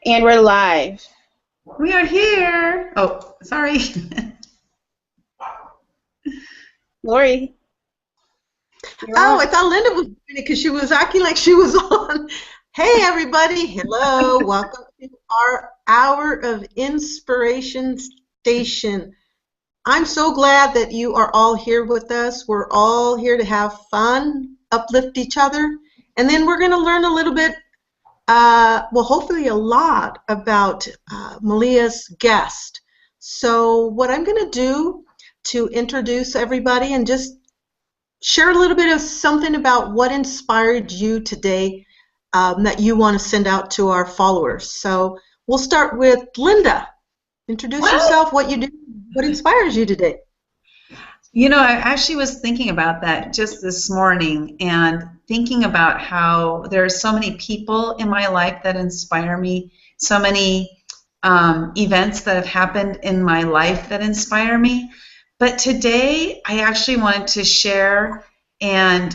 And we're live. We are here. Oh, sorry. Lori, you're Oh, on. I thought Linda was doing it because she was acting like she was on. Hey, everybody. Hello. Welcome to our Hour of Inspiration Station. I'm so glad that you are all here with us. We're all here to have fun, uplift each other, and then we're going to learn a little bit, well, hopefully a lot about Malia's guest. So what I'm going to do to introduce everybody and just share a little bit of something about what inspired you today that you want to send out to our followers. So we'll start with Linda. Introduce yourself, what you do, what inspires you today. You know, I actually was thinking about that just this morning and thinking about how there are so many people in my life that inspire me, so many events that have happened in my life that inspire me. But today, I actually wanted to share, it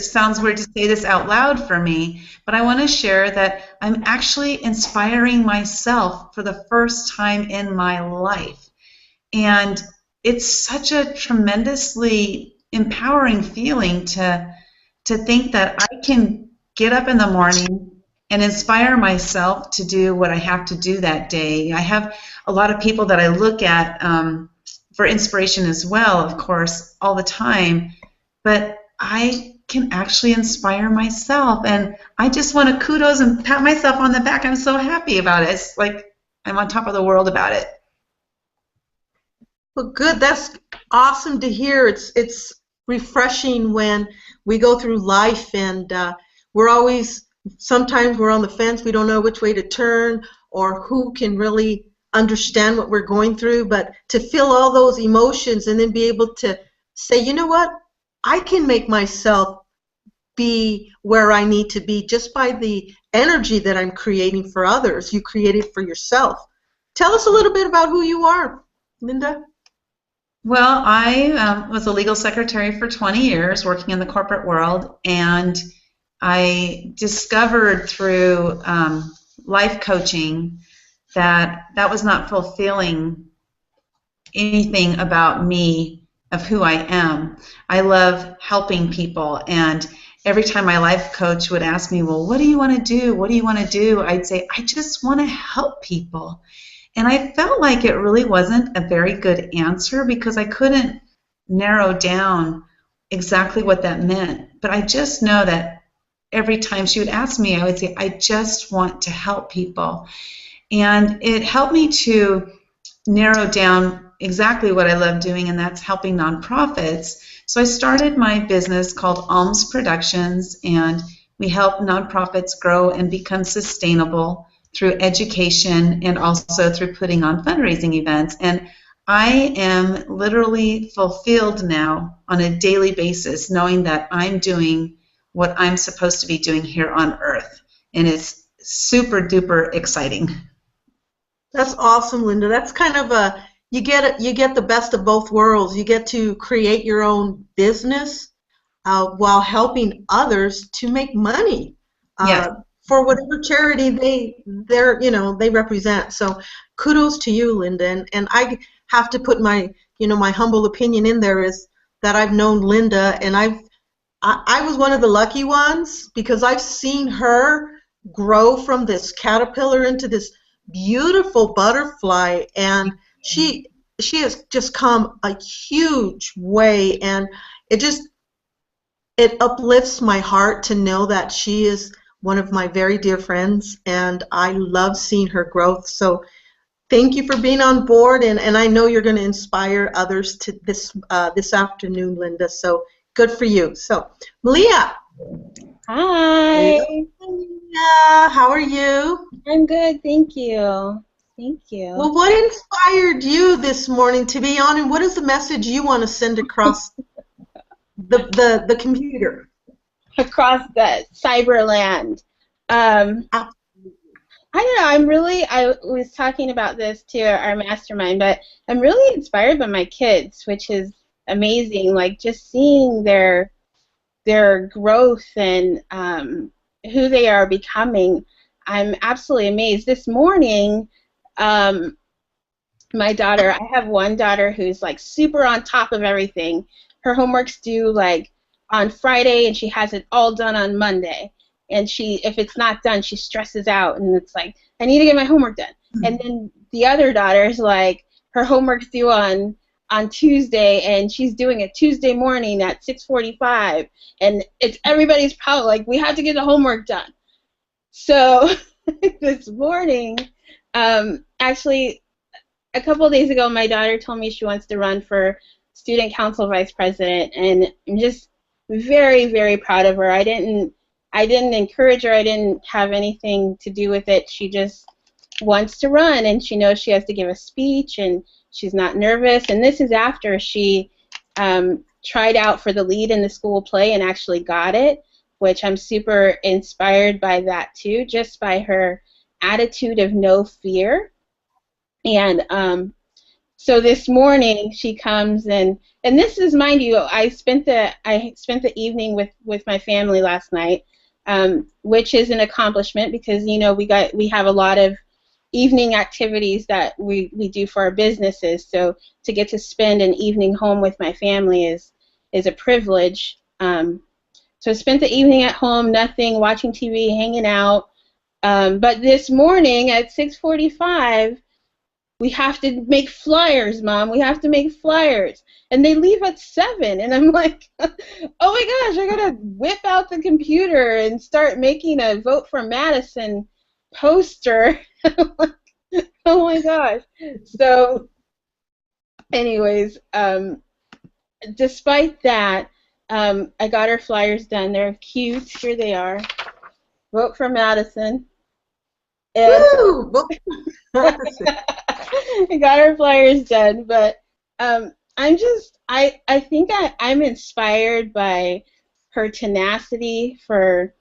sounds weird to say this out loud for me, but I want to share that I'm actually inspiring myself for the first time in my life. And it's such a tremendously empowering feeling to think that I can get up in the morning and inspire myself to do what I have to do that day. I have a lot of people that I look at for inspiration as well, of course, all the time, but I can actually inspire myself, and I just want to kudos and pat myself on the back. I'm so happy about it. It's like I'm on top of the world about it. Well, good. That's awesome to hear. It's refreshing when we go through life and we're always, sometimes we're on the fence. We don't know which way to turn or who can really understand what we're going through. But to feel all those emotions and then be able to say, you know what, I can make myself be where I need to be just by the energy that I'm creating for others. You create it for yourself. Tell us a little bit about who you are, Linda. Well, I was a legal secretary for 20 years working in the corporate world, and I discovered through life coaching that was not fulfilling anything about me of who I am. I love helping people, and every time my life coach would ask me, well, what do you want to do? What do you want to do? I'd say, I just want to help people. And I felt like it really wasn't a very good answer because I couldn't narrow down exactly what that meant. But I just know that every time she would ask me, I would say, I just want to help people. And it helped me to narrow down exactly what I love doing, and that's helping nonprofits. So I started my business called Alms Productions, and we help nonprofits grow and become sustainable through education and also through putting on fundraising events. And I am literally fulfilled now on a daily basis knowing that I'm doing what I'm supposed to be doing here on earth. And it's super duper exciting. That's awesome, Linda. That's kind of you get the best of both worlds. You get to create your own business while helping others to make money. Yes. For whatever charity they represent. So kudos to you, Linda. And I have to put my my humble opinion in there is that I've known Linda, and I was one of the lucky ones because I've seen her grow from this caterpillar into this beautiful butterfly, and she has just come a huge way, and it uplifts my heart to know that she is one of my very dear friends, and I love seeing her growth. So thank you for being on board, and I know you're going to inspire others to this afternoon, Linda. So good for you. So Malia. Hi. Malia, how are you? I'm good, thank you. Thank you. Well, what inspired you this morning to be on, and what is the message you want to send across the computer? Across the cyberland. I don't know, I was talking about this to our mastermind, but I'm really inspired by my kids, which is amazing. Like just seeing their growth and who they are becoming. I'm absolutely amazed. This morning, my daughter, I have one daughter who's like super on top of everything. Her homework's due like on Friday, and she has it all done on Monday. And if it's not done, she stresses out, and it's like, I need to get my homework done. And then the other daughter's like, her homework's due on Tuesday, and she's doing it Tuesday morning at 6:45, and it's everybody's problem. Like, we have to get the homework done. So this morning, actually, a couple of days ago, my daughter told me she wants to run for student council vice president, and I'm just very, very proud of her. I didn't encourage her. I didn't have anything to do with it. She just wants to run, and she knows she has to give a speech, and she's not nervous. And this is after she tried out for the lead in the school play and actually got it, which I'm super inspired by that too, just by her attitude of no fear. And so this morning she comes, and this is, mind you, I spent the evening with my family last night, which is an accomplishment because, you know, we have a lot of evening activities that we do for our businesses. So to get to spend an evening home with my family is a privilege. So I spent the evening at home, nothing, watching TV, hanging out. But this morning at 6:45, we have to make flyers, Mom. We have to make flyers. And they leave at 7. And I'm like, oh my gosh, I got to whip out the computer and start making a Vote for Madison poster. Oh my gosh. So anyways, despite that, I got her flyers done. They're cute. Here they are. Vote for Madison. And Woo! Vote for Madison. I got her flyers done, but I think I'm inspired by her tenacity for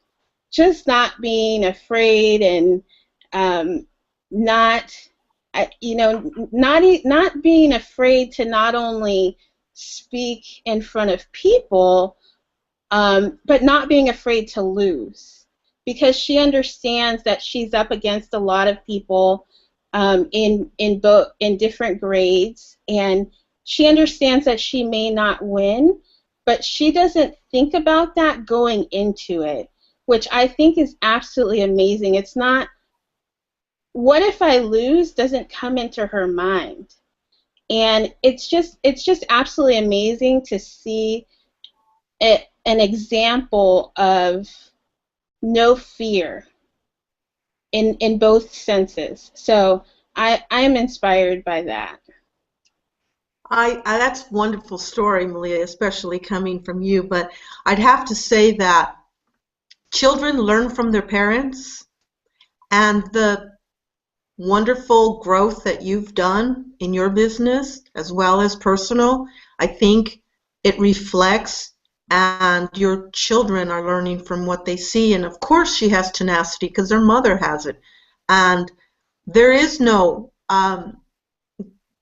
just not being afraid and not being afraid to not only speak in front of people, but not being afraid to lose, because she understands that she's up against a lot of people in different grades, and she understands that she may not win, but she doesn't think about that going into it, which I think is absolutely amazing. It's not, what if I lose, doesn't come into her mind. And it's just absolutely amazing to see an example of no fear in both senses. So I'm inspired by that. That's a wonderful story, Malia, especially coming from you. But I'd have to say that children learn from their parents, and the wonderful growth that you've done in your business as well as personal, I think it reflects, and your children are learning from what they see. And of course she has tenacity because their mother has it, and there is no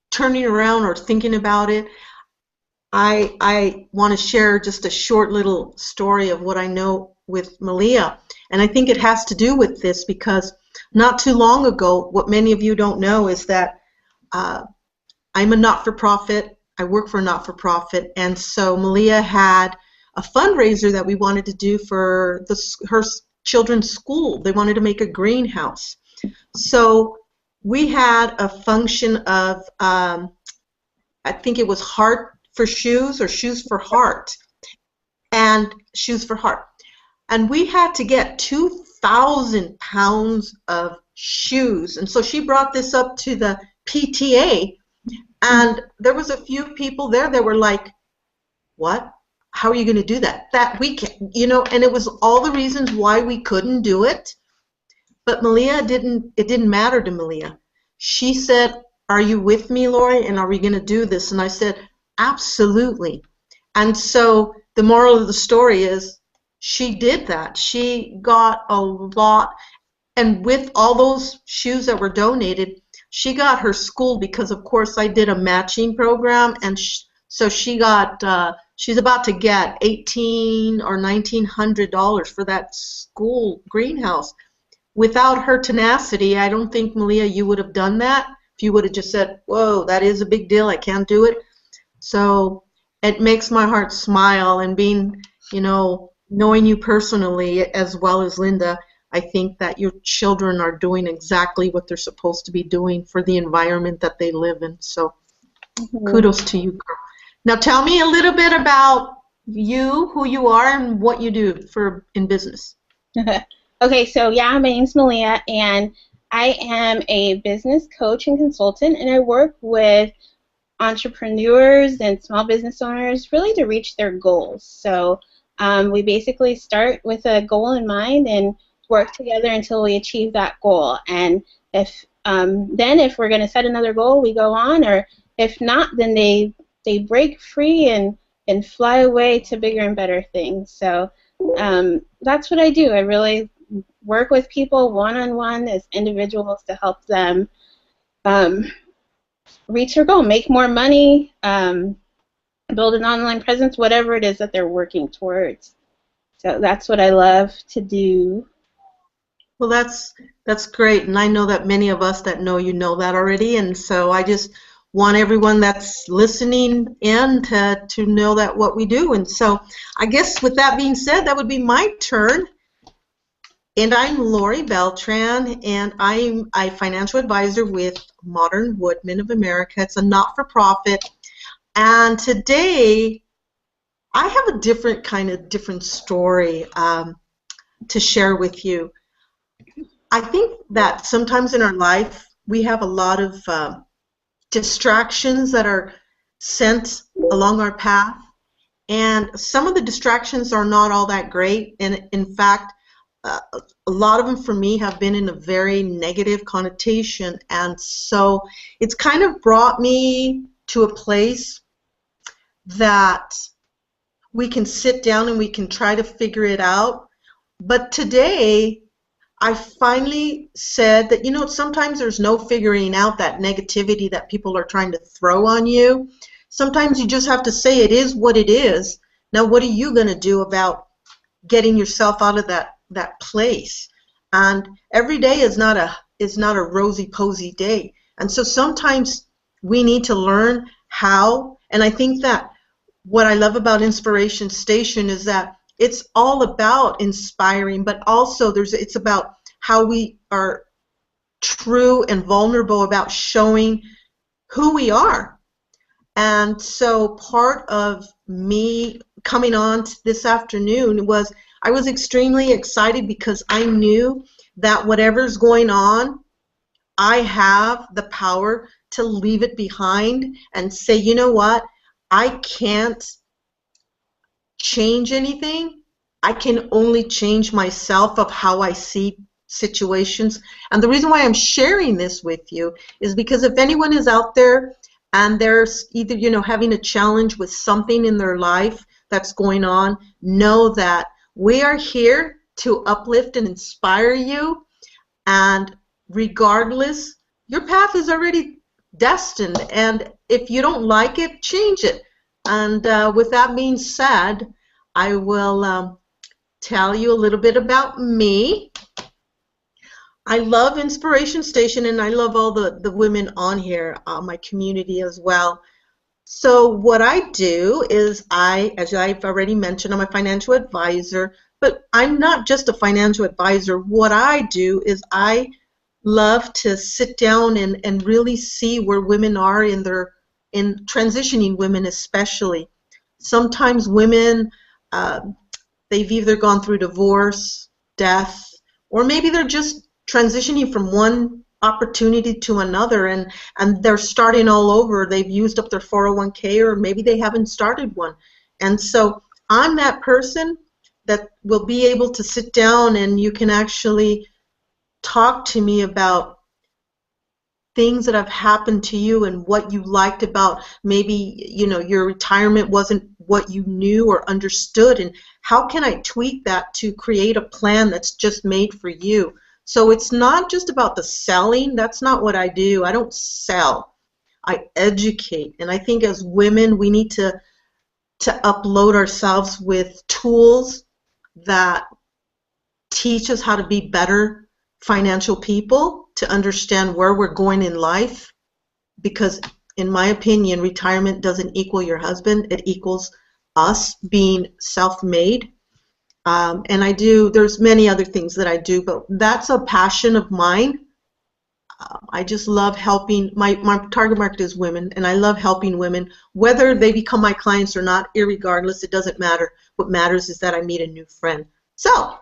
turning around or thinking about it. I want to share just a short little story of what I know with Malia, and I think it has to do with this because not too long ago, what many of you don't know is that I'm a not-for-profit. I work for a not-for-profit, and so Malia had a fundraiser that we wanted to do for her children's school. They wanted to make a greenhouse. So we had a function of, I think it was Heart for Shoes or Shoes for Heart, and Shoes for Heart. And we had to get 2,000 pounds of shoes. And so she brought this up to the PTA, and there was a few people there that were like, what? How are you going to do that? That we can't, and it was all the reasons why we couldn't do it. But Malia it didn't matter to Malia. She said, are you with me, Lori? And are we going to do this? And I said, absolutely. And so the moral of the story is she did that. She got a lot. And with all those shoes that were donated, she got her school, because of course I did a matching program, and so she got, she's about to get $1,800 or $1,900 for that school greenhouse. without her tenacity, I don't think, Malia, you would have done that. If you would have just said, whoa, that is a big deal, I can't do it. So it makes my heart smile, and being, knowing you personally as well as Linda, I think that your children are doing exactly what they're supposed to be doing for the environment that they live in. So kudos to you, girl. Now tell me a little bit about you, who you are, and what you do in business. Okay, so yeah, my name's Malia, and I am a business coach and consultant, and I work with entrepreneurs and small business owners really to reach their goals. So we basically start with a goal in mind and work together until we achieve that goal. And if we're going to set another goal, we go on, or if not, then they break free and fly away to bigger and better things. So that's what I do. I really work with people one-on-one as individuals to help them reach their goal, make more money, build an online presence, whatever it is that they're working towards. So that's what I love to do. Well, that's great, and I know that many of us that know you know that already, and so I just want everyone that's listening in to know that what we do. And so I guess with that being said, that would be my turn. And I'm Lori Beltran, and I'm a financial advisor with Modern Woodmen of America. It's a not-for-profit. And today, I have a different story to share with you. I think that sometimes in our life, we have a lot of distractions that are sent along our path. And some of the distractions are not all that great. And in fact, a lot of them for me have been in a very negative connotation, and so it's kind of brought me to a place that we can sit down and we can try to figure it out. But today I finally said that sometimes there's no figuring out that negativity that people are trying to throw on you. Sometimes you just have to say it is what it is. Now what are you going to do about getting yourself out of that place? And every day is not a rosy posy day, and so sometimes we need to learn how. And I think that what I love about Inspiration Station is that it's all about inspiring, but also it's about how we are true and vulnerable about showing who we are. And so part of me coming on this afternoon was I was extremely excited because I knew that whatever's going on, I have the power to leave it behind and say, you know what, I can't change anything. I can only change myself of how I see situations. And the reason why I'm sharing this with you is because if anyone is out there and there's either, having a challenge with something in their life that's going on, know that we are here to uplift and inspire you, and regardless, your path is already destined, and if you don't like it, change it. And with that being said, I will tell you a little bit about me. I love Inspiration Station, and I love all the women on here, my community as well. So what I do is as I've already mentioned, I'm a financial advisor, but I'm not just a financial advisor. What I do is I love to sit down and really see where women are in transitioning women especially. Sometimes women, they've either gone through divorce, death, or maybe they're just transitioning from one opportunity to another, and they're starting all over. They've used up their 401k, or maybe they haven't started one. And so I'm that person that will be able to sit down and you can actually talk to me about things that have happened to you and what you liked about maybe your retirement wasn't what you knew or understood, and how can I tweak that to create a plan that's just made for you. So it's not just about the selling. That's not what I do. I don't sell. I educate. And I think as women, we need to upload ourselves with tools that teach us how to be better financial people to understand where we're going in life, because in my opinion, retirement doesn't equal your husband. It equals us being self-made. And there's many other things that I do, but that's a passion of mine. I just love helping. My target market is women, and I love helping women, whether they become my clients or not, irregardless, it doesn't matter. What matters is that I meet a new friend. So,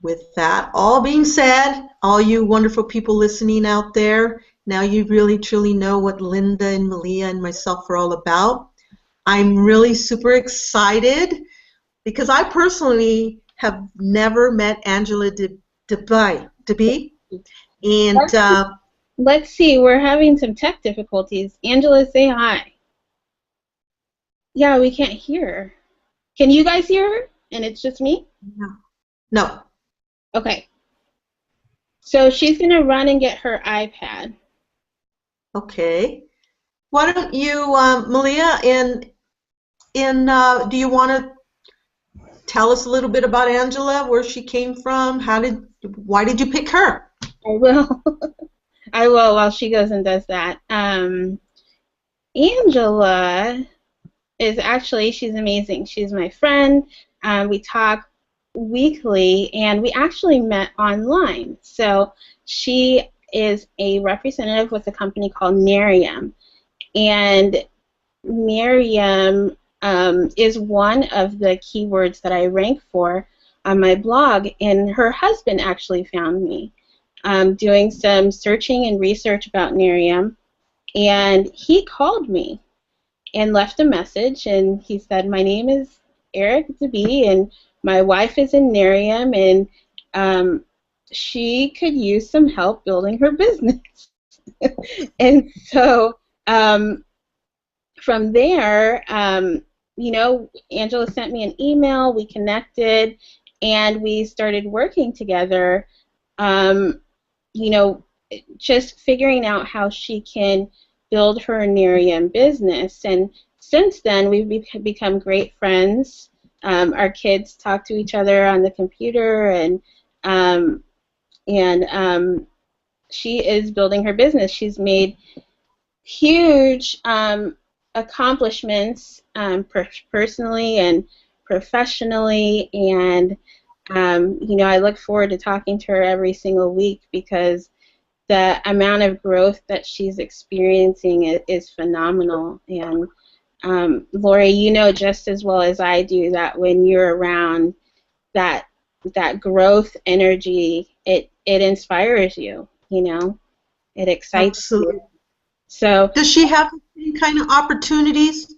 with that all being said, all you wonderful people listening out there, now you really truly know what Linda and Malia and myself are all about. I'm really super excited because I personally have never met Angela DeBee. And let's see, we're having some tech difficulties. Angela, say hi. Yeah, we can't hear her. Can you guys hear her? And it's just me? No. Okay. So she's going to run and get her iPad. Okay. Why don't you, Malia, do you want to tell us a little bit about Angela, where she came from? Why did you pick her? I will. I will while she goes and does that. Angela is actually, she's amazing. She's my friend. We talk weekly, and we actually met online. So she is a representative with a company called Nerium. And Nerium is one of the keywords that I rank for on my blog, and her husband actually found me doing some searching and research about Nerium, and he called me and left a message, and he said, my name is Eric DeBee, and my wife is in Nerium, and she could use some help building her business. And so from there, you know, Angela sent me an email, we connected, and we started working together, you know, just figuring out how she can build her Nerium business. And since then, we've become great friends. Our kids talk to each other on the computer, and she is building her business. She's made huge accomplishments personally and professionally, and you know, I look forward to talking to her every single week because the amount of growth that she's experiencing is phenomenal. And Lori, you know just as well as I do that when you're around that growth energy, it inspires you. You know, it excites Absolutely. you. So does she have the same kind of opportunities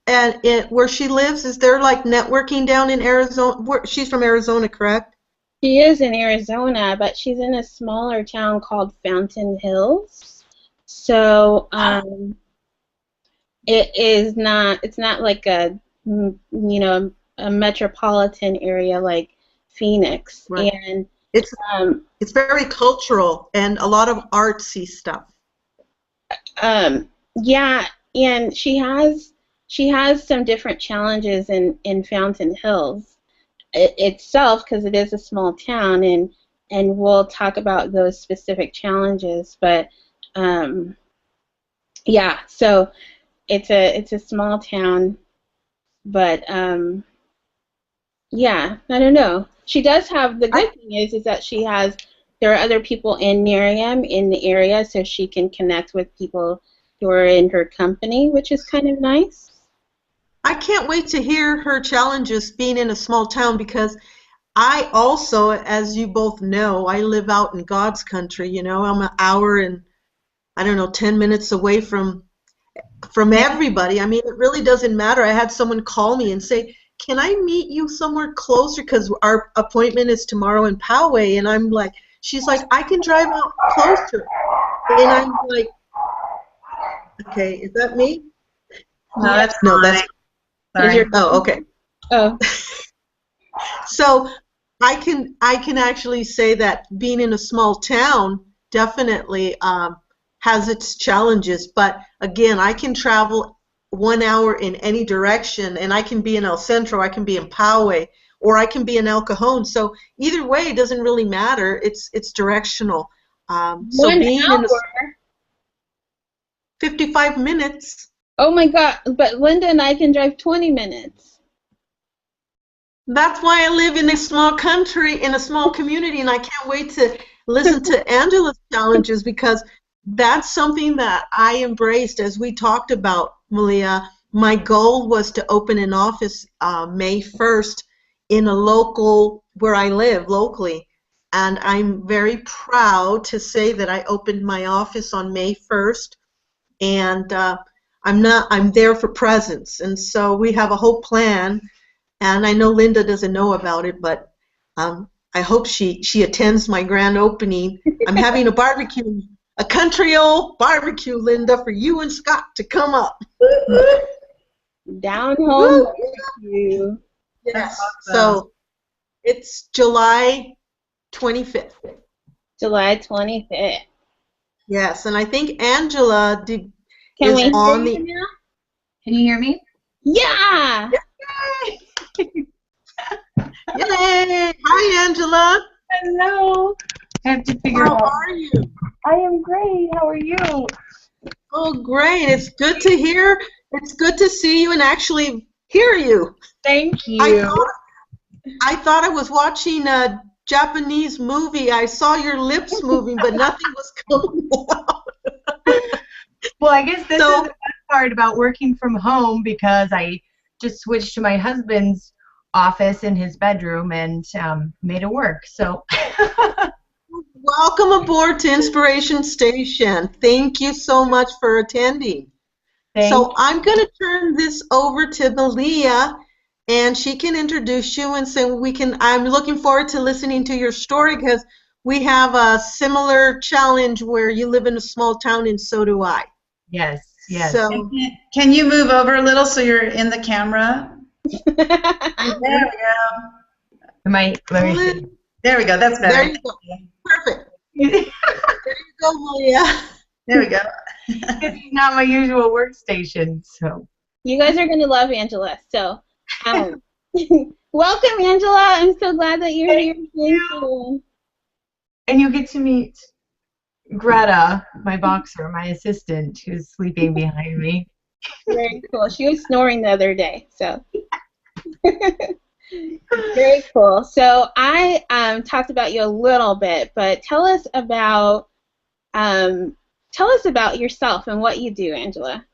where she lives? Is there like networking down in Arizona? She's from Arizona, correct? she is in Arizona, but she's in a smaller town called Fountain Hills. So it's not like a, you know, a metropolitan area like Phoenix. Right. And it's very cultural and a lot of artsy stuff. Yeah, and she has some different challenges in Fountain Hills itself, because it is a small town, and we'll talk about those specific challenges. But yeah, so it's a small town, but yeah, I don't know. She does have, the good thing is that there are other people in Nerium in the area, so she can connect with people who are in her company, which is kind of nice. I can't wait to hear her challenges being in a small town, because I also, as you both know, I live out in God's country. You know, I'm an hour and, I don't know, 10 minutes away from everybody. I mean, it really doesn't matter. I had someone call me and say, can I meet you somewhere closer, because our appointment is tomorrow in Poway? And I'm like, she's like, I can drive out closer. And I'm like, okay, is that me? No, that's no, fine. that's Sorry. oh, okay. Oh. So I can actually say that being in a small town definitely has its challenges. But again, I can travel 1 hour in any direction, and I can be in El Centro, I can be in Poway, or I can be in El Cajon. So either way, it doesn't really matter. It's directional. So 1 being in hour. 55 minutes. Oh my God! But Linda and I can drive 20 minutes. That's why I live in a small country, in a small community, and I can't wait to listen to Angela's challenges, because that's something that I embraced as we talked about, Malia. My goal was to open an office May 1st in a local, where I live locally. And I'm very proud to say that I opened my office on May 1st. And I'm there for presence. And so we have a whole plan. And I know Linda doesn't know about it, but I hope she attends my grand opening. I'm having a barbecue, a country old barbecue, Linda, for you and Scott to come up. Down home barbecue. Yes. So it's July 25th. July 25th. Yes, and I think Angela Can is we hear on you the. now? Can you hear me? Yeah. Yay! Hi, Angela. Hello. I have to figure How out. are you? I am great. How are you? Oh, great. It's good to hear. It's good to see you and actually hear you. Thank you. I thought I was watching a Japanese movie. I saw your lips moving, but nothing was coming out. Well, I guess this So- is the best part about working from home, because I just switched to my husband's office in his bedroom and made it work. So Welcome aboard to Inspiration Station. Thank you so much for attending. So I'm going to turn this over to Malia, and she can introduce you, and so I'm looking forward to listening to your story, because we have a similar challenge where you live in a small town, and so do I. yes. So Can you move over a little so you're in the camera? There we go. Let me see. There we go. That's better. there you go. Perfect. There you go, Malia. There we go. This is not my usual workstation, so. You guys are going to love Angela. So, welcome, Angela. I'm so glad that you're here. Thank you. And you get to meet Greta, my boxer, my assistant, who's sleeping behind me. Very cool. She was snoring the other day, so. Very cool. So I talked about you a little bit, but tell us about yourself and what you do, Angela.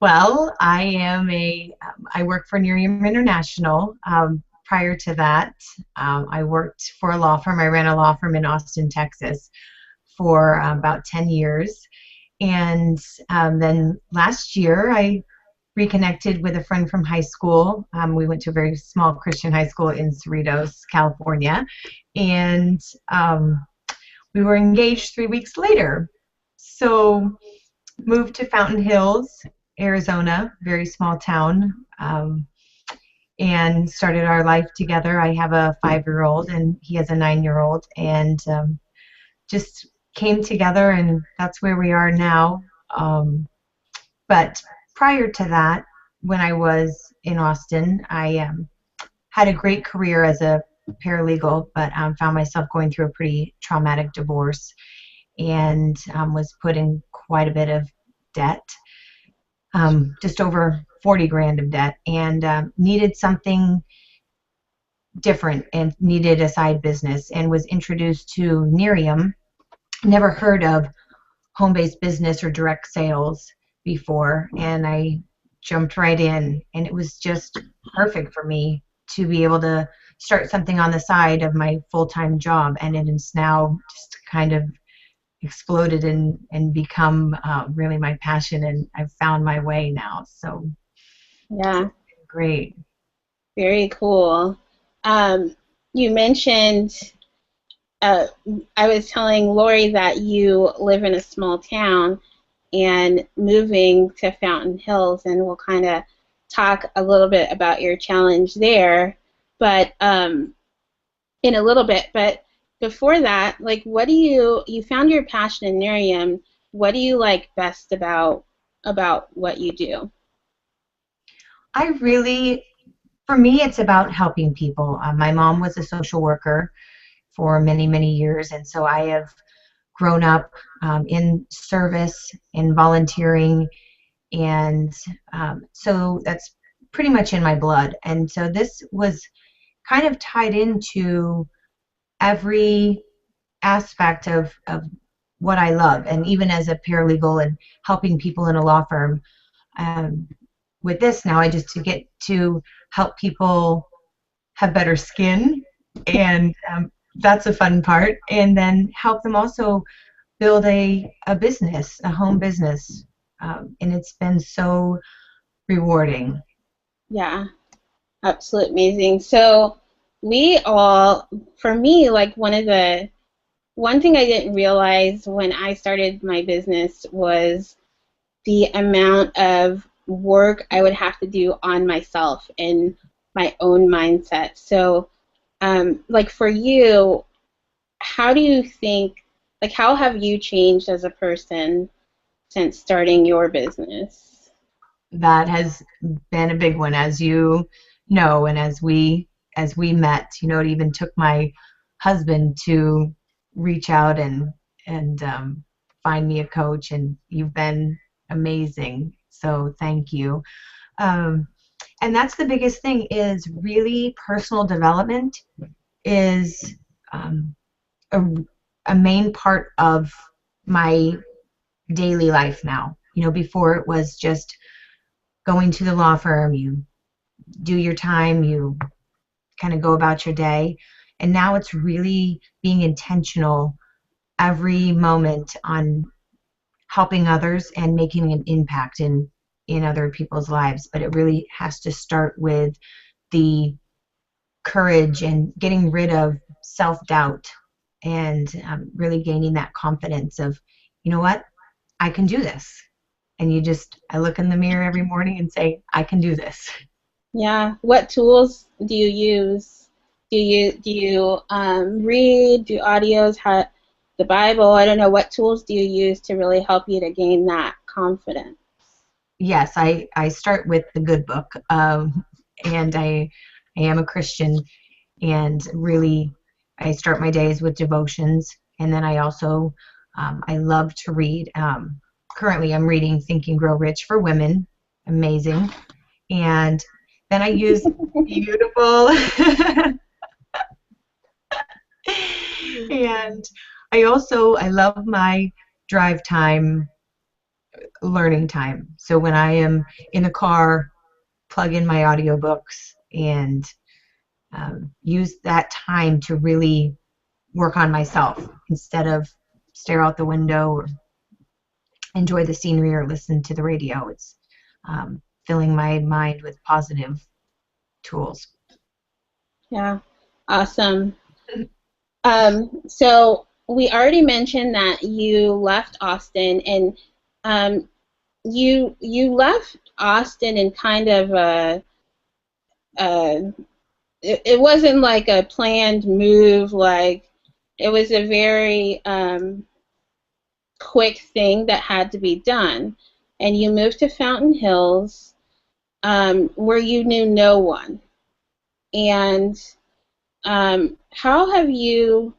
Well, I work for Nerium International. Prior to that, I worked for a law firm. I ran a law firm in Austin, Texas for about 10 years. And then last year, I reconnected with a friend from high school. We went to a very small Christian high school in Cerritos, California. And we were engaged 3 weeks later. So moved to Fountain Hills, Arizona, very small town, and started our life together. I have a 5-year-old and he has a 9-year-old, and just came together, and that's where we are now. But prior to that, when I was in Austin, I had a great career as a paralegal, but found myself going through a pretty traumatic divorce, and was put in quite a bit of debt, just over 40 grand of debt, and needed something different and needed a side business, and was introduced to Nerium. Never heard of home-based business or direct sales before, and I jumped right in, and it was just perfect for me to be able to start something on the side of my full-time job, and it is now just kind of exploded and become really my passion, and I've found my way now. So Yeah. great. Very cool. You mentioned, I was telling Lori that you live in a small town and moving to Fountain Hills, and we'll kind of talk a little bit about your challenge there, but in a little bit. But before that, like, what do you found your passion in Nerium? What do you like best about what you do? I really, For me, it's about helping people. My mom was a social worker for many, many years, and so I have grown up in service, in volunteering, and so that's pretty much in my blood. And so this was kind of tied into every aspect of what I love, and even as a paralegal and helping people in a law firm. Um, with this now, I just to get to help people have better skin, and that's a fun part. And then help them also build a business, a home business, and it's been so rewarding. Yeah, absolutely amazing. So we all, for me, like one thing I didn't realize when I started my business was the amount of work I would have to do on myself and my own mindset. So, like for you, how do you think, like, how have you changed as a person since starting your business? That has been a big one, as you know, and as we met. It even took my husband to reach out and find me a coach, and you've been amazing. So thank you. Um, and that's the biggest thing, is really personal development is um, a, a main part of my daily life now. Before it was just going to the law firm, you do your time, you kind of go about your day, and now it's really being intentional every moment on helping others and making an impact in other people's lives. But it really has to start with the courage and getting rid of self-doubt, and really gaining that confidence of, you know what, I can do this. And I look in the mirror every morning and say, I can do this. Yeah. What tools do you use? Do you read? Do audios? The Bible? I don't know. What tools do you use to really help you to gain that confidence? Yes, I start with the good book, and I am a Christian, and really I start my days with devotions, and then I also I love to read. Currently, I'm reading Think and Grow Rich for Women, amazing, and then I use beautiful, and I love my drive time, learning time. So when I am in the car, plug in my audiobooks and use that time to really work on myself instead of stare out the window or enjoy the scenery or listen to the radio. It's filling my mind with positive tools. Yeah. Awesome. So we already mentioned that you left Austin, and you left Austin in kind of it wasn't like a planned move. Like, it was a very quick thing that had to be done, and you moved to Fountain Hills, where you knew no one. And how have you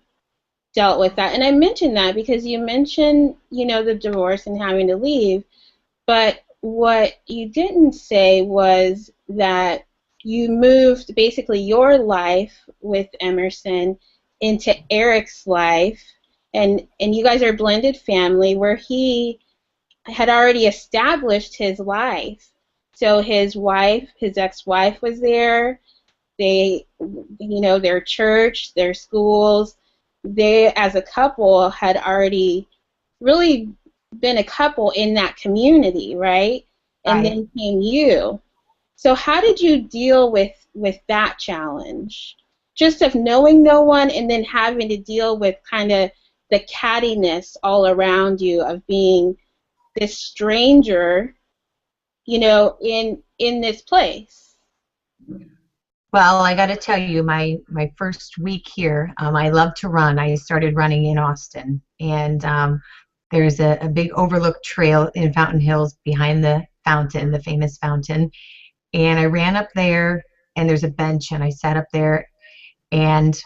dealt with that? And I mentioned that because you mentioned, the divorce and having to leave, but what you didn't say was that you moved basically your life with Emerson into Eric's life, and you guys are a blended family where he had already established his life. So his ex-wife was there. They, their church, their schools, they as a couple had already really been a couple in that community, right? And Right. then came you. So how did you deal with that challenge? Just of knowing no one and then having to deal with kind of the cattiness all around you of being this stranger, in this place. Well, I got to tell you, my first week here, I love to run. I started running in Austin, and there's a big overlook trail in Fountain Hills behind the fountain, the famous fountain. And I ran up there and there's a bench, and I sat up there and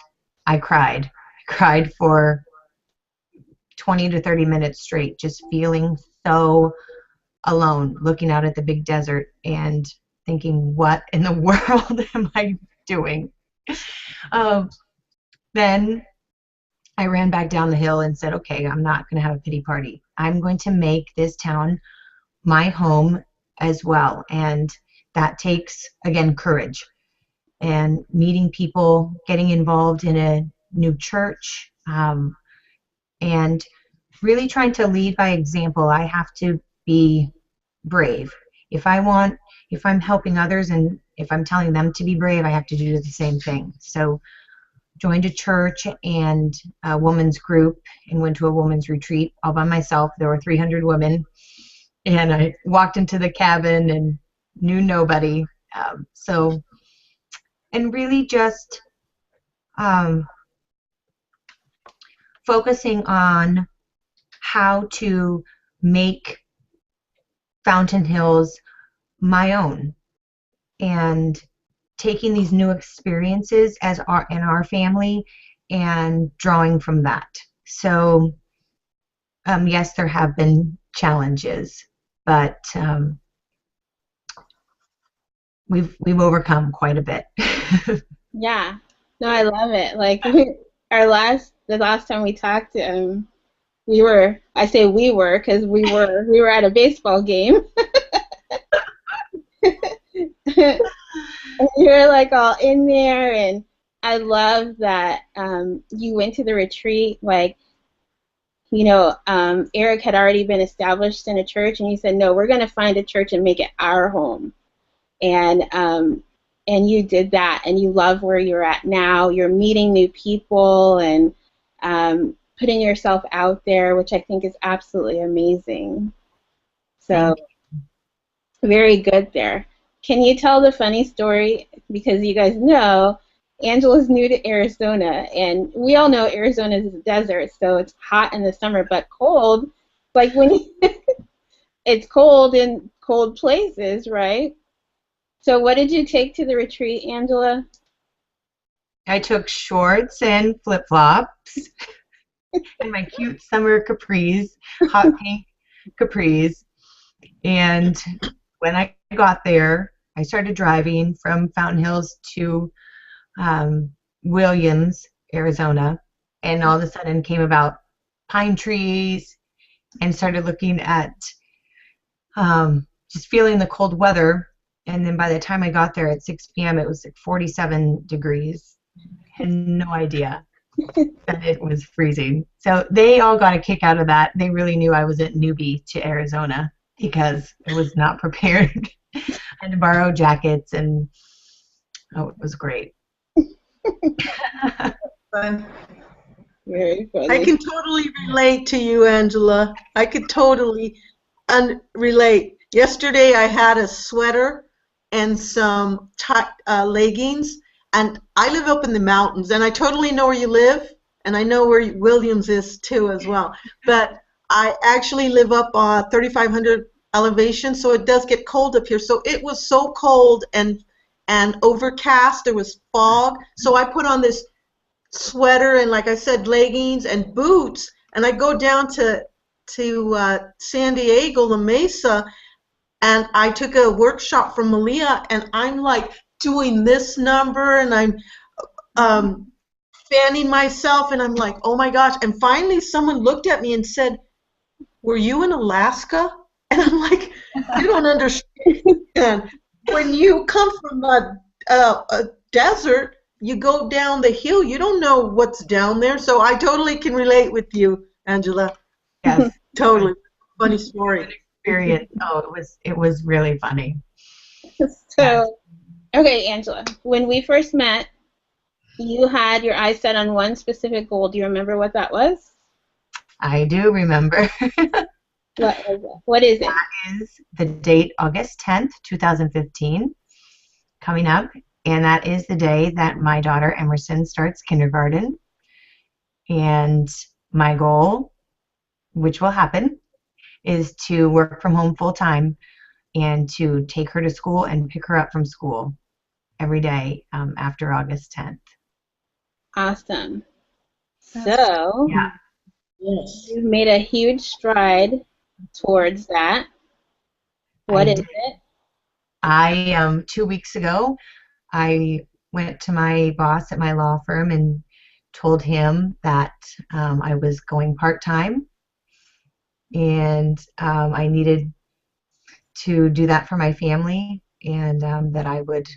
I cried. I cried for 20 to 30 minutes straight, just feeling so alone, looking out at the big desert and thinking, what in the world am I doing? Then I ran back down the hill and said, okay, I'm not going to have a pity party. I'm going to make this town my home as well. And that takes, again, courage and meeting people, getting involved in a new church, and really trying to lead by example. I have to be brave. If I'm helping others and if I'm telling them to be brave, I have to do the same thing. So joined a church and a women's group and went to a women's retreat all by myself. There were 300 women, and I walked into the cabin and knew nobody. And really just focusing on how to make Fountain Hills my own, and taking these new experiences in our family and drawing from that. So yes, there have been challenges, but we've overcome quite a bit. Yeah. No, I love it. Like the last time we talked, I say we were because we were at a baseball game. You're like all in there, and I love that you went to the retreat. Like, Eric had already been established in a church, and he said, "No, we're going to find a church and make it our home." And you did that, and you love where you're at now. You're meeting new people and putting yourself out there, which I think is absolutely amazing. So, very good there. Can you tell the funny story? Because you guys know Angela's new to Arizona, and we all know Arizona is a desert, so it's hot in the summer, but cold. Like it's cold in cold places, right? So what did you take to the retreat, Angela? I took shorts and flip-flops and my cute summer capris, hot pink capris. And when I got there, I started driving from Fountain Hills to Williams, Arizona, and all of a sudden came about pine trees and started looking at just feeling the cold weather. And then by the time I got there at 6 p.m., it was like 47 degrees. I had no idea that it was freezing. So they all got a kick out of that. They really knew I was a newbie to Arizona because I was not prepared. I had to borrow jackets, and it was great. Fun. Very funny. I can totally relate to you, Angela. I could totally relate. Yesterday I had a sweater and some leggings, and I live up in the mountains, and I totally know where you live, and I know where Williams is too as well. But I actually live up 3,500 elevation, so it does get cold up here. So it was so cold and overcast. There was fog, so I put on this sweater and, like I said, leggings and boots, and I go down to San Diego, La Mesa, and I took a workshop from Malia, and I'm like doing this number, and I'm fanning myself, and I'm like, oh my gosh. And finally someone looked at me and said, were you in Alaska? And I'm like, you don't understand. When you come from a desert, you go down the hill, you don't know what's down there. So I totally can relate with you, Angela. Yes. Totally. Funny story. Experience. It was really funny. So, okay, Angela, when we first met, you had your eyes set on one specific goal. Do you remember what that was? I do remember. What is it? What is it? That is the date, August 10th, 2015, coming up, and that is the day that my daughter Emerson starts kindergarten. And my goal, which will happen, is to work from home full time and to take her to school and pick her up from school. every day after August 10th. Awesome. So Yeah. Yes. you've made a huge stride towards that. What I is did. it? 2 weeks ago, I went to my boss at my law firm and told him that I was going part-time, and I needed to do that for my family, and that I would,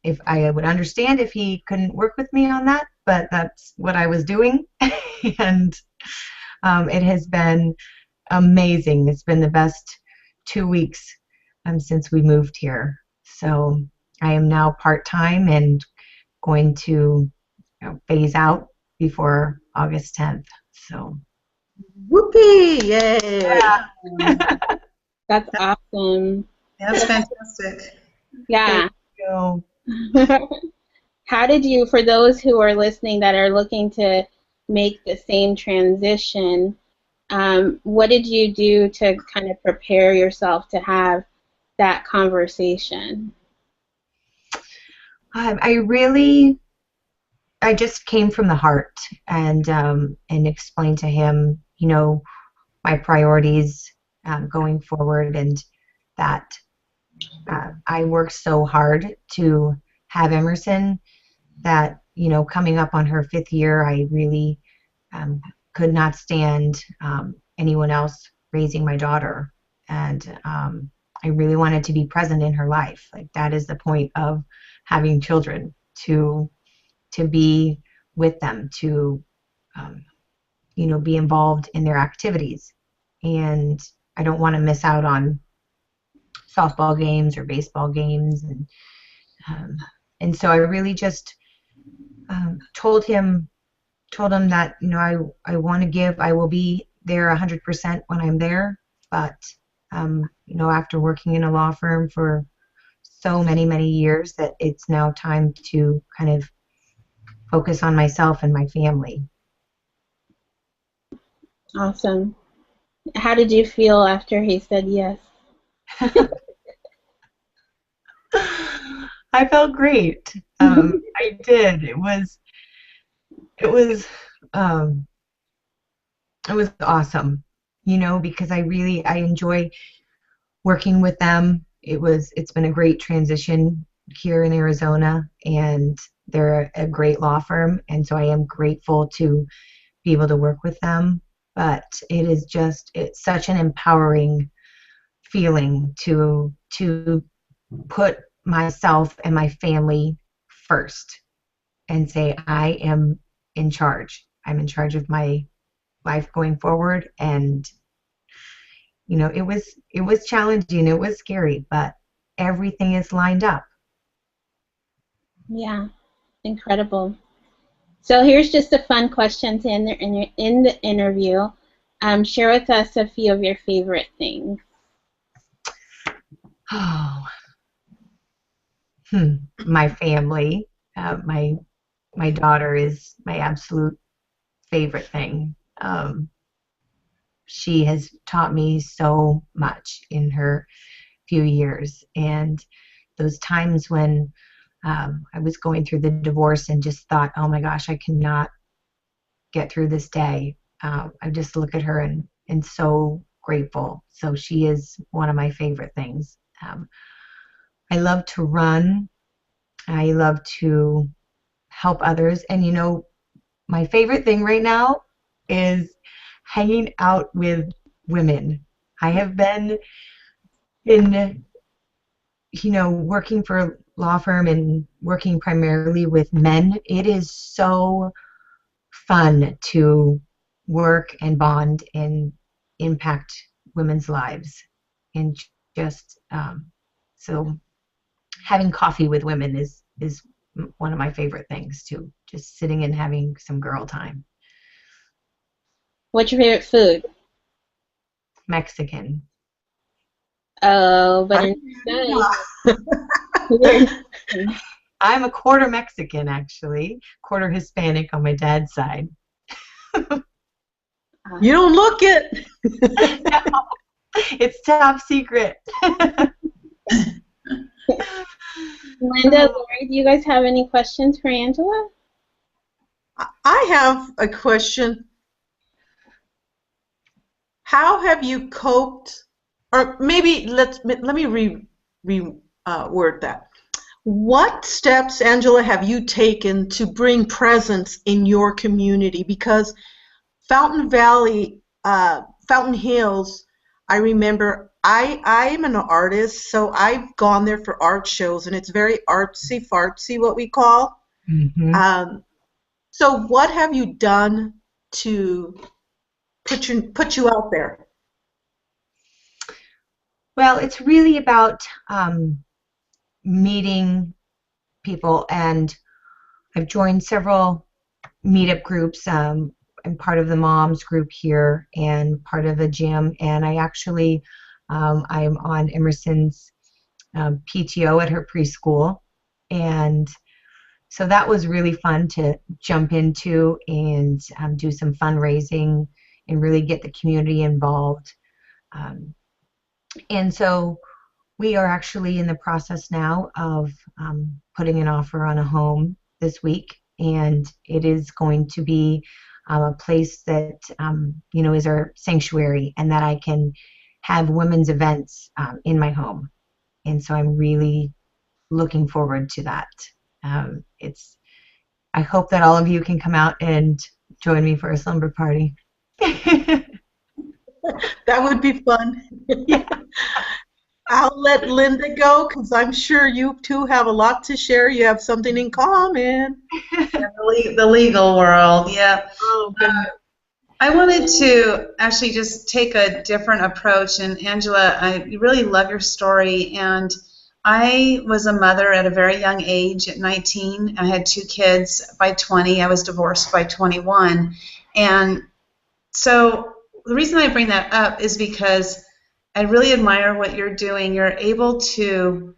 if I would understand if he couldn't work with me on that, but that's what I was doing. And it has been amazing. It's been the best 2 weeks since we moved here. So I am now part-time and going to phase out before August 10th. So Whoopee! Yay! That's awesome. That's fantastic. Yeah. so, How did you, for those who are listening that are looking to make the same transition, what did you do to kind of prepare yourself to have that conversation? I just came from the heart and explained to him, my priorities going forward, and that I worked so hard to have Emerson that, coming up on her 5th year, I really could not stand anyone else raising my daughter. And I really wanted to be present in her life. Like, that is the point of having children, to be with them, to be involved in their activities. And I don't want to miss out on softball games or baseball games, and so I really just told him that I want to give. I will be there 100% when I'm there, but after working in a law firm for so many years, that it's now time to kind of focus on myself and my family. Awesome. How did you feel after he said yes? I felt great. I did. It was awesome, because I enjoy working with them. It's been a great transition here in Arizona, and they're a great law firm, and so I am grateful to be able to work with them. But it's such an empowering feeling to put myself and my family first and say, I am in charge. I'm in charge of my life going forward. And it was challenging, it was scary, but everything is lined up. Yeah, incredible. So here's just a fun question to end in the interview. Share with us a few of your favorite things. Oh, my family. My daughter is my absolute favorite thing. She has taught me so much in her few years, and those times when I was going through the divorce and just thought, oh my gosh, I cannot get through this day. I just look at her and so grateful. So she is one of my favorite things. I love to run. I love to help others. And my favorite thing right now is hanging out with women. I have been in working for a law firm and working primarily with men. It is so fun to work and bond and impact women's lives. And just so having coffee with women is one of my favorite things too. Just sitting and having some girl time. What's your favorite food? Mexican. Oh, but I'm a quarter Mexican, actually. Quarter Hispanic on my dad's side. You don't look it. No, it's top secret. Linda, Lori, do you guys have any questions for Angela? I have a question. How have you coped, or maybe let me word that. What steps, Angela, have you taken to bring presence in your community? Because Fountain Valley, Fountain Hills, I remember I'm an artist, so I've gone there for art shows, and it's very artsy fartsy, what we call. Mm-hmm. So what have you done to put you out there? Well, it's really about meeting people, and I've joined several meetup groups. I'm part of the moms group here and part of a gym, and I actually I'm on Emerson's PTO at her preschool, and so that was really fun to jump into and do some fundraising and really get the community involved. And so we are actually in the process now of putting an offer on a home this week, and it is going to be a place that is our sanctuary, and that I can have women's events in my home. And so I'm really looking forward to that. I hope that all of you can come out and join me for a slumber party. That would be fun. Yeah. I'll let Linda go because I'm sure you two have a lot to share. You have something in common. The legal world, yeah. Oh, goodness. I wanted to actually just take a different approach. And Angela, I really love your story. And I was a mother at a very young age, at 19. I had 2 kids by 20. I was divorced by 21. And so the reason I bring that up is because I really admire what you're doing. You're able to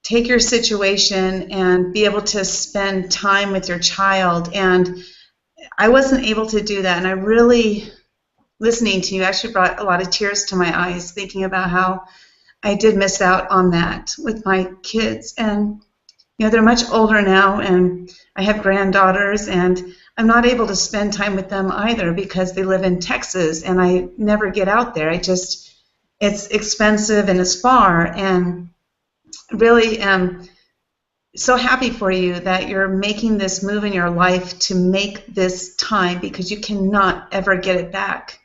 take your situation and be able to spend time with your child. And I wasn't able to do that. And I really, listening to you, actually brought a lot of tears to my eyes, thinking about how I did miss out on that with my kids. And, they're much older now, and I have granddaughters, and I'm not able to spend time with them either because they live in Texas, and I never get out there. It's expensive and it's far, and really am so happy for you that you're making this move in your life to make this time, because you cannot ever get it back.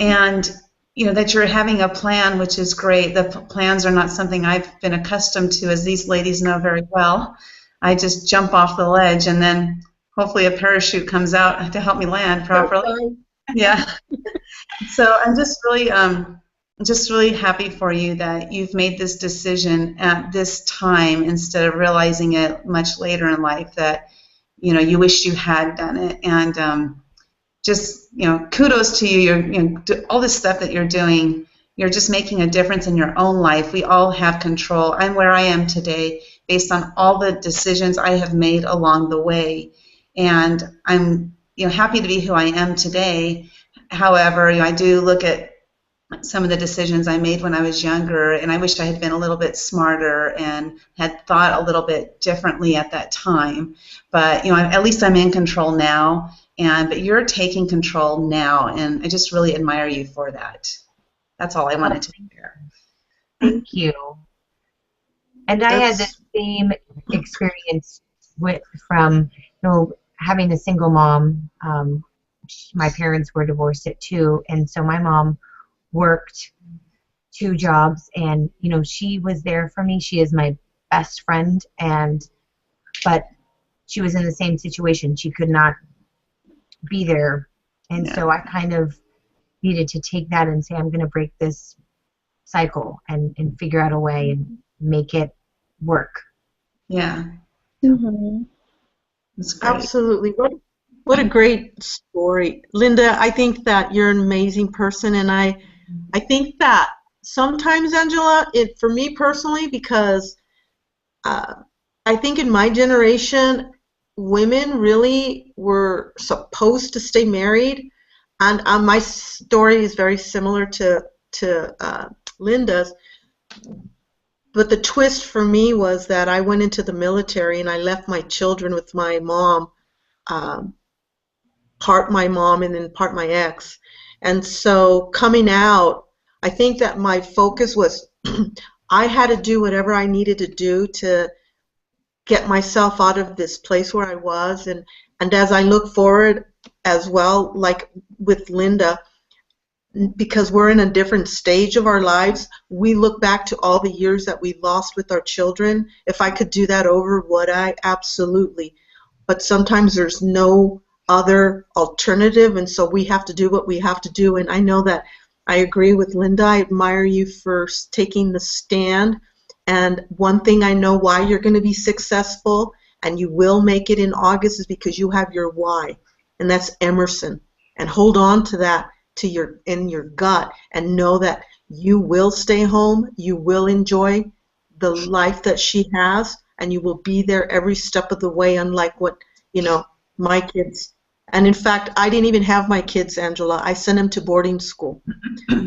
And that you're having a plan, which is great. The plans are not something I've been accustomed to, as these ladies know very well. I just jump off the ledge, and then hopefully a parachute comes out to help me land properly. Yeah. So I'm just really happy for you that you've made this decision at this time instead of realizing it much later in life, that you wish you had done it. And just kudos to you. All this stuff that you're doing, you're just making a difference in your own life. We all have control. I'm where I am today based on all the decisions I have made along the way, and I'm happy to be who I am today. However, I do look at some of the decisions I made when I was younger, and I wish I had been a little bit smarter and had thought a little bit differently at that time. But at least I'm in control now, but you're taking control now, and I just really admire you for that. That's all I wanted to share. Thank you. And I had the same experience from having a single mom. My parents were divorced at 2, and so my mom worked 2 jobs, and she was there for me. She is my best friend, but she was in the same situation. She could not be there, and so I kind of needed to take that and say, I'm going to break this cycle and figure out a way and make it work. Yeah. Mm-hmm. That's great. Absolutely. What a great story. Linda, I think that you're an amazing person, and I think that sometimes, Angela, for me personally, because I think in my generation, women really were supposed to stay married, and my story is very similar to Linda's. But the twist for me was that I went into the military and I left my children with my mom, part my mom and then part my ex. And so coming out, I think that my focus was I had to do whatever I needed to do to get myself out of this place where I was. And as I look forward as well, like with Linda, because we're in a different stage of our lives, we look back to all the years that we lost with our children. If I could do that over, would I? Absolutely. But sometimes there's no other alternative, and so we have to do what we have to do. And I know that I agree with Linda. I admire you for taking the stand. And one thing I know why you're going to be successful, and you will make it in August, is because you have your why, and that's Emerson. And hold on to that in your gut, and know that you will stay home, you will enjoy the life that she has, and you will be there every step of the way, unlike what, my kids. And in fact, I didn't even have my kids, Angela. I sent them to boarding school.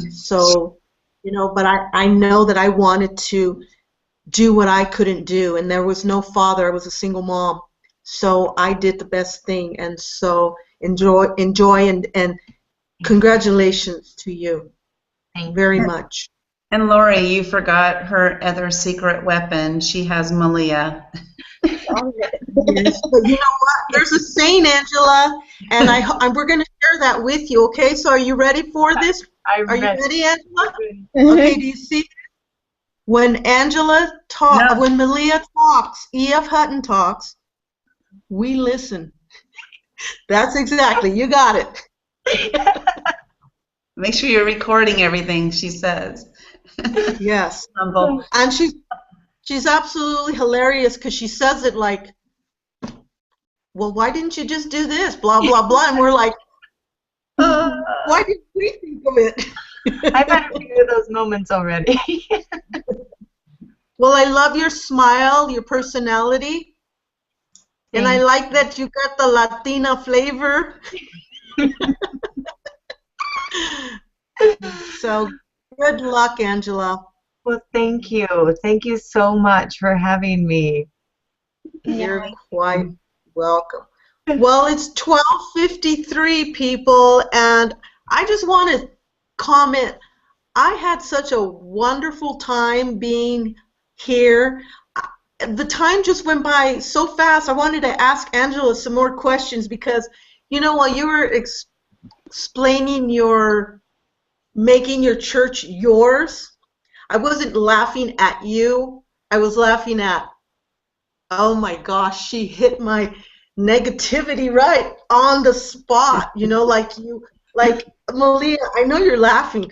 So, but I know that I wanted to do what I couldn't do, and there was no father. I was a single mom. So I did the best thing, and so enjoy and congratulations to you. Thank you very much. And Lori, you forgot her other secret weapon. She has Malia. Yes, but you know what? There's a saying, Angela, and we're going to share that with you. Okay, so are you ready for this? Are you ready, Angela? Okay, do you see? When when Malia talks, E.F. Hutton talks, we listen. That's exactly. You got it. Make sure you're recording everything she says. Yes. And she's absolutely hilarious because she says it like, well, why didn't you just do this? Blah, blah, blah. And we're like, why didn't we think of it? I've had a few of those moments already. Well, I love your smile, your personality. And I like that you got the Latina flavor. So good luck, Angela. Well, thank you. Thank you so much for having me. You're quite welcome. Well, it's 12:53, people, and I just want to comment. I had such a wonderful time being here. The time just went by so fast. I wanted to ask Angela some more questions because, while you were explaining making your church yours, I wasn't laughing at you. I was laughing at, oh my gosh, she hit my negativity right on the spot. Like Malia, I know you're laughing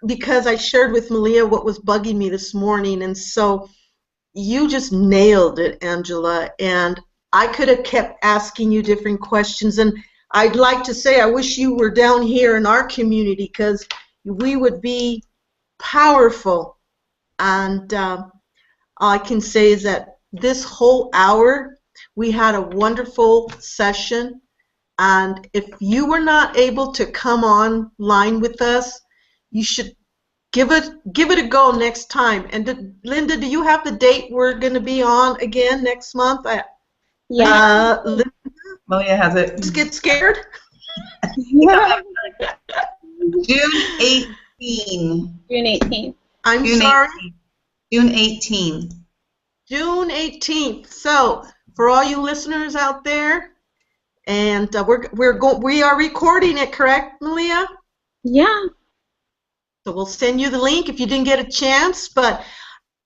because I shared with Malia what was bugging me this morning, and so you just nailed it, Angela, and I could have kept asking you different questions, and I'd like to say I wish you were down here in our community because we would be powerful. And all I can say is that this whole hour we had a wonderful session, and if you were not able to come online with us, you should give it a go next time. And Linda, do you have the date we're going to be on again next month? Yeah. Linda? Malia has it. Just get scared. June 18. June 18th. I'm June sorry. 18. June 18. June 18th. So for all you listeners out there, and we are recording it, correct, Malia? Yeah. So we'll send you the link if you didn't get a chance. But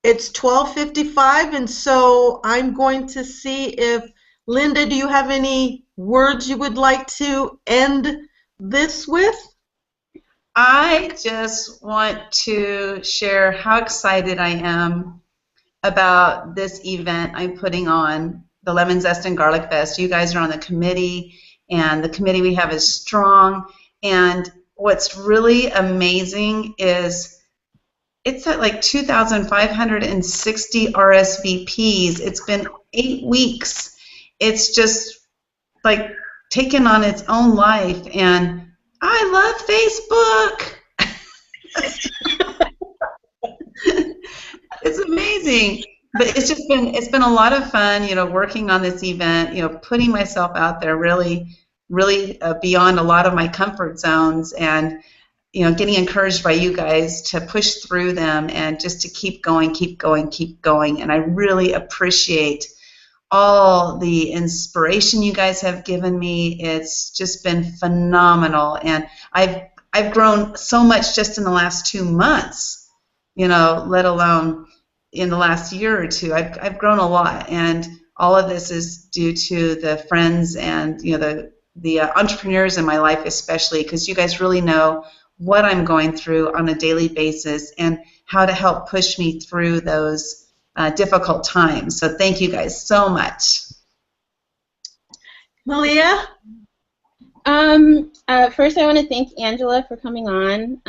it's 12:55, and so I'm going to see if Linda, do you have any words you would like to end this with? I just want to share how excited I am about this event I'm putting on, the Lemon Zest and Garlic Fest. You guys are on the committee, and the committee we have is strong. And what's really amazing is it's at like 2,560 RSVPs. It's been 8 weeks. It's just like taken on its own life, and I love Facebook. It's amazing. But it's been a lot of fun, working on this event, putting myself out there really, really beyond a lot of my comfort zones, and getting encouraged by you guys to push through them and just to keep going, keep going, keep going. And I really appreciate all the inspiration you guys have given me. It's just been phenomenal, and I've grown so much just in the last 2 months, let alone in the last year or two. I've grown a lot, and all of this is due to the friends and the entrepreneurs in my life, especially, because you guys really know what I'm going through on a daily basis and how to help push me through those difficult times. So thank you guys so much. Malia? First, I want to thank Angela for coming on.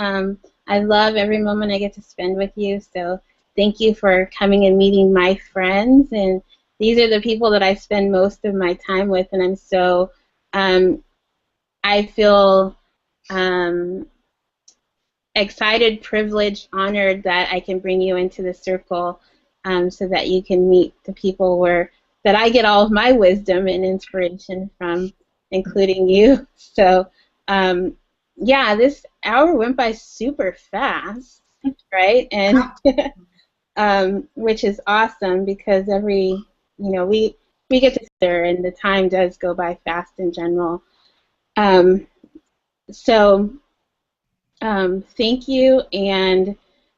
I love every moment I get to spend with you, so thank you for coming and meeting my friends. And these are the people that I spend most of my time with, and I'm so, I feel excited, privileged, honored that I can bring you into the circle so that you can meet the people that I get all of my wisdom and inspiration from, including you. So, yeah, this hour went by super fast, right? And which is awesome, because we get to sit there, and the time does go by fast in general. So thank you, and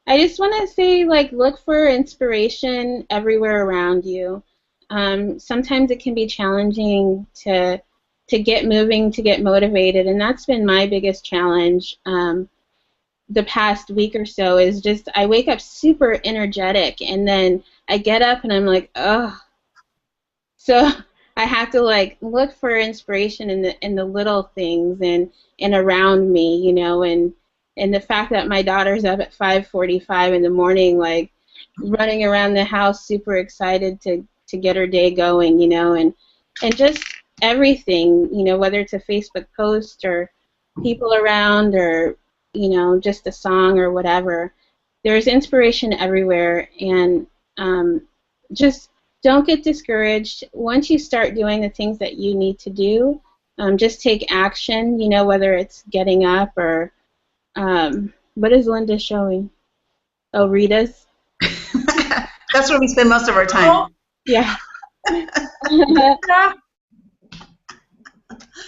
I just want to say, look for inspiration everywhere around you. Sometimes it can be challenging to get moving, to get motivated, and that's been my biggest challenge the past week or so, is just I wake up super energetic, and then I get up and I'm like, ugh. So I have to look for inspiration in the little things and around me, and the fact that my daughter's up at 5:45 in the morning, running around the house, super excited to get her day going, and just everything, whether it's a Facebook post or people around or, just a song or whatever. There's inspiration everywhere, and just don't get discouraged. Once you start doing the things that you need to do, just take action, whether it's getting up or what is Linda showing? Oh, Rita's. That's where we spend most of our time. Yeah.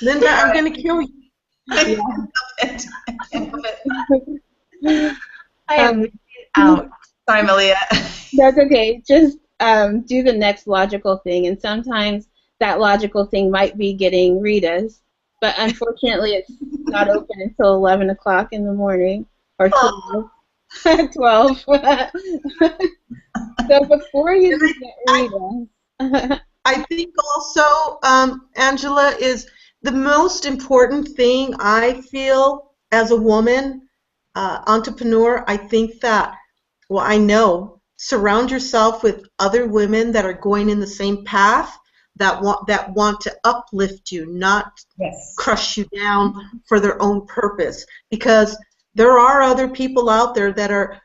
Linda, I'm going to kill you. I am out. Sorry, Malia. That's okay. Just do the next logical thing, and sometimes that logical thing might be getting Rita's, but unfortunately it's not open until 11 o'clock in the morning, or 12. 12. So before you get Rita's. I think also, Angela, is the most important thing I feel as a woman entrepreneur. I think that, well, I know, surround yourself with other women that are going in the same path, that want to uplift you, not crush you down for their own purpose. Because there are other people out there that are,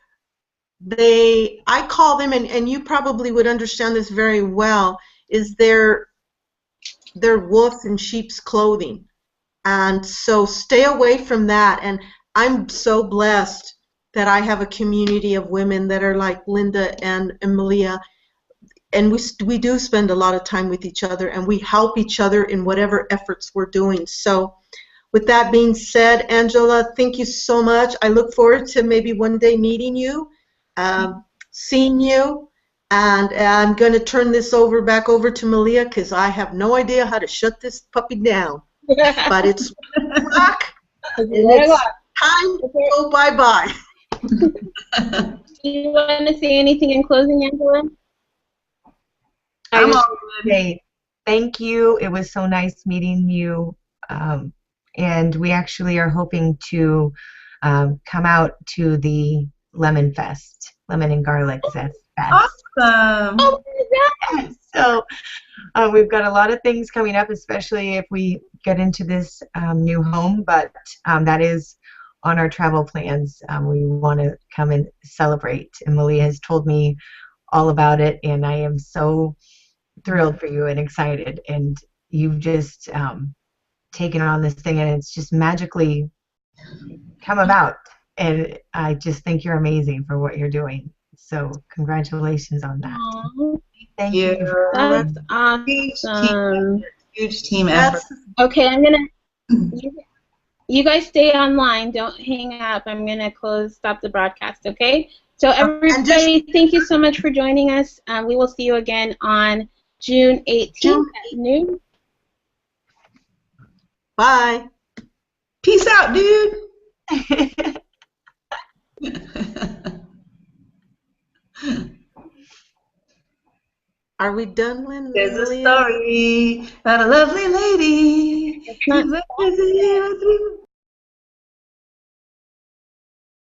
I call them, and you probably would understand this very well, is they're wolf in sheep's clothing. And so stay away from that. And I'm so blessed that I have a community of women that are like Linda and Malia, and we do spend a lot of time with each other, and we help each other in whatever efforts we're doing. So with that being said, Angela, thank you so much. I look forward to maybe one day meeting you, seeing you, and I'm going to turn this back over to Malia, because I have no idea how to shut this puppy down. But it's rock, and it's time to go bye-bye. Do you want to say anything in closing, Angela? I just want to say thank you. It was so nice meeting you. And we actually are hoping to come out to the Lemon and Garlic Fest. Awesome. Oh, yes. So we've got a lot of things coming up, especially if we get into this new home, but that is on our travel plans. We want to come and celebrate, and Malia has told me all about it, and I am so thrilled for you and excited. And you've just taken on this thing, and it's just magically come about. And I just think you're amazing for what you're doing. So congratulations on that. Aw, Thank you. that's Huge awesome. Huge team effort. That's Okay, you guys stay online. Don't hang up. I'm gonna stop the broadcast. Okay. So everybody, thank you so much for joining us. We will see you again on June 18th at noon. bye. Peace out, dude. Are we done, Lynn? There's a Leah? story about a lovely lady. It's not- Who was with you.